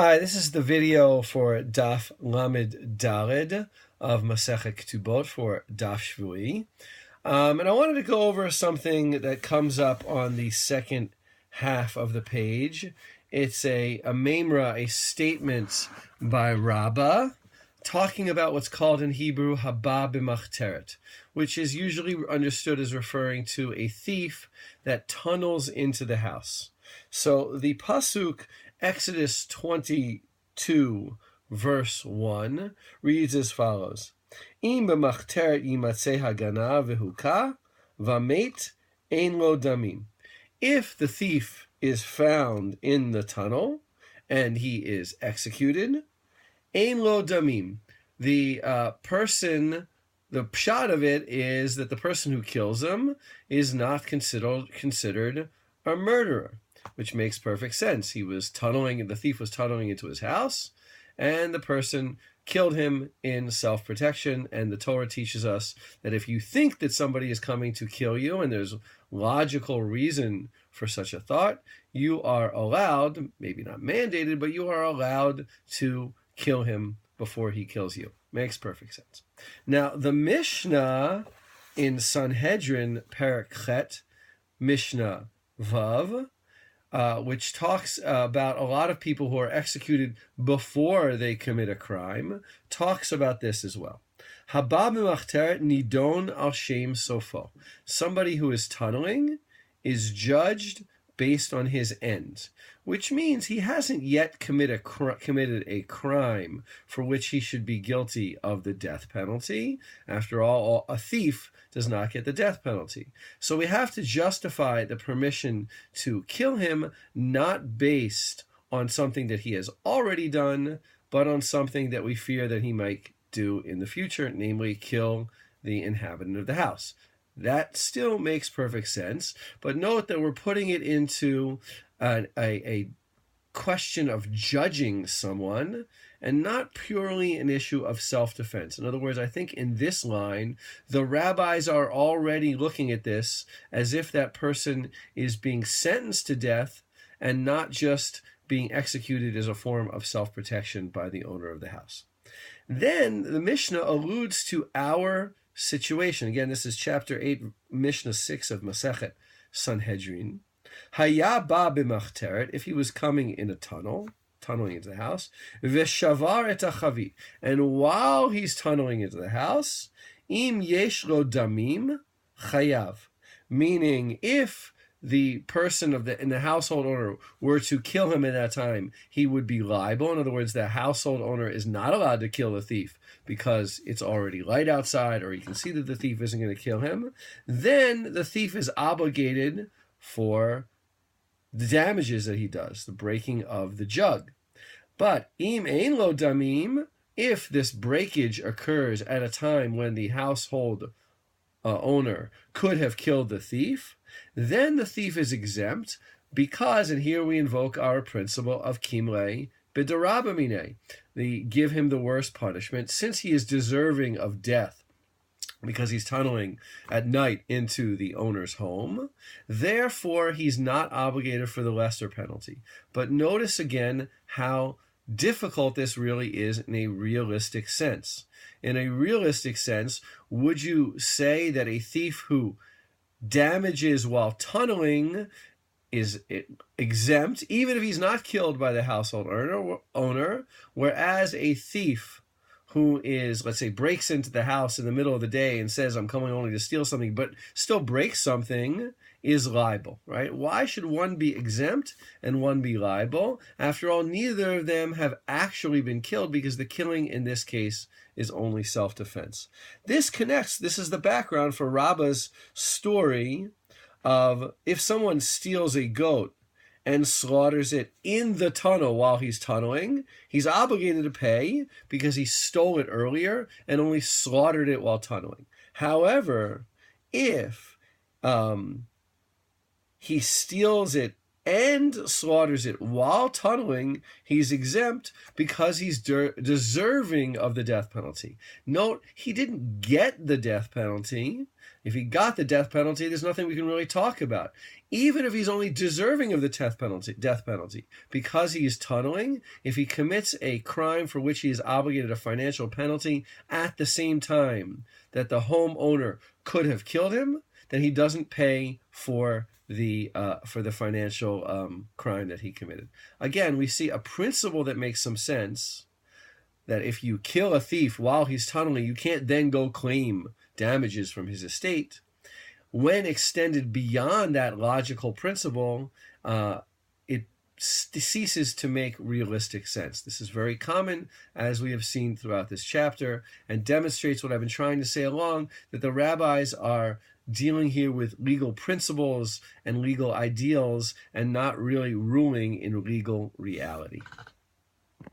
Hi, this is the video for Daf Lammed Daled of Masechet Ketubot for Daf Shevui. And I wanted to go over something that comes up on the second half of the page. It's a memra, a statement by Rabbah, talking about what's called in Hebrew haba b'machteret, which is usually understood as referring to a thief that tunnels into the house. So the pasuk Exodus 22 verse 1 reads as follows: Im b'machteret yimatzeh hagana v'huka v'met ein lo damim. If the thief is found in the tunnel and he is executed, ein lo damim. The pshat of it is that the person who kills him is not considered a murderer, which makes perfect sense. The thief was tunneling into his house, and the person killed him in self-protection. And the Torah teaches us that if you think that somebody is coming to kill you, and there's logical reason for such a thought, you are allowed, maybe not mandated, but you are allowed to kill him before he kills you. Makes perfect sense. Now, the Mishnah in Sanhedrin, Perek Chet, Mishnah Vav, which talks about a lot of people who are executed before they commit a crime, talks about this as well. Haba b'machteret nidon al shem sofo. Somebody who is tunneling is judged based on his end, which means he hasn't yet committed a crime for which he should be guilty of the death penalty. After all, a thief does not get the death penalty. So we have to justify the permission to kill him not based on something that he has already done, but on something that we fear that he might do in the future, namely kill the inhabitant of the house. That still makes perfect sense, but note that we're putting it into a question of judging someone and not purely an issue of self-defense. In other words, I think in this line, the rabbis are already looking at this as if that person is being sentenced to death and not just being executed as a form of self-protection by the owner of the house. Then the Mishnah alludes to our situation. Again, this is chapter 8, Mishnah 6 of Masechet Sanhedrin. Haya ba b'machteret, if he was coming in a tunneling into the house, v'shavar et hachavit, and while he's tunneling into the house, im yesh lo damim chayav, meaning if the person in the household owner were to kill him at that time, he would be liable. In other words, the household owner is not allowed to kill the thief because it's already light outside, or he can see that the thief isn't going to kill him. Then the thief is obligated for the damages that he does, the breaking of the jug. But im ein lo damim, if this breakage occurs at a time when the household owner could have killed the thief, then the thief is exempt because, and here we invoke our principle of kimle b'derabamine, the give him the worst punishment, since he is deserving of death because he's tunneling at night into the owner's home. Therefore, he's not obligated for the lesser penalty. But notice again how difficult this really is in a realistic sense. In a realistic sense, would you say that a thief who damages while tunneling is exempt, even if he's not killed by the household owner, whereas a thief who is, let's say, breaks into the house in the middle of the day and says, I'm coming only to steal something, but still breaks something, is liable, right? Why should one be exempt and one be liable? After all, neither of them have actually been killed because the killing in this case is only self-defense. This is the background for Rabbah's story of if someone steals a goat and slaughters it in the tunnel while he's tunneling, he's obligated to pay because he stole it earlier and only slaughtered it while tunneling. However, if he steals it and slaughters it while tunneling, he's exempt because he's deserving of the death penalty. Note, he didn't get the death penalty. If he got the death penalty, there's nothing we can really talk about. Even if he's only deserving of the death penalty, because he is tunneling, if he commits a crime for which he is obligated a financial penalty at the same time that the homeowner could have killed him, then he doesn't pay for the financial crime that he committed. Again, we see a principle that makes some sense, that if you kill a thief while he's tunneling, you can't then go claim damages from his estate. When extended beyond that logical principle, it ceases to make realistic sense. This is very common, as we have seen throughout this chapter, and demonstrates what I've been trying to say along, that the rabbis are dealing here with legal principles and legal ideals and not really ruling in legal reality.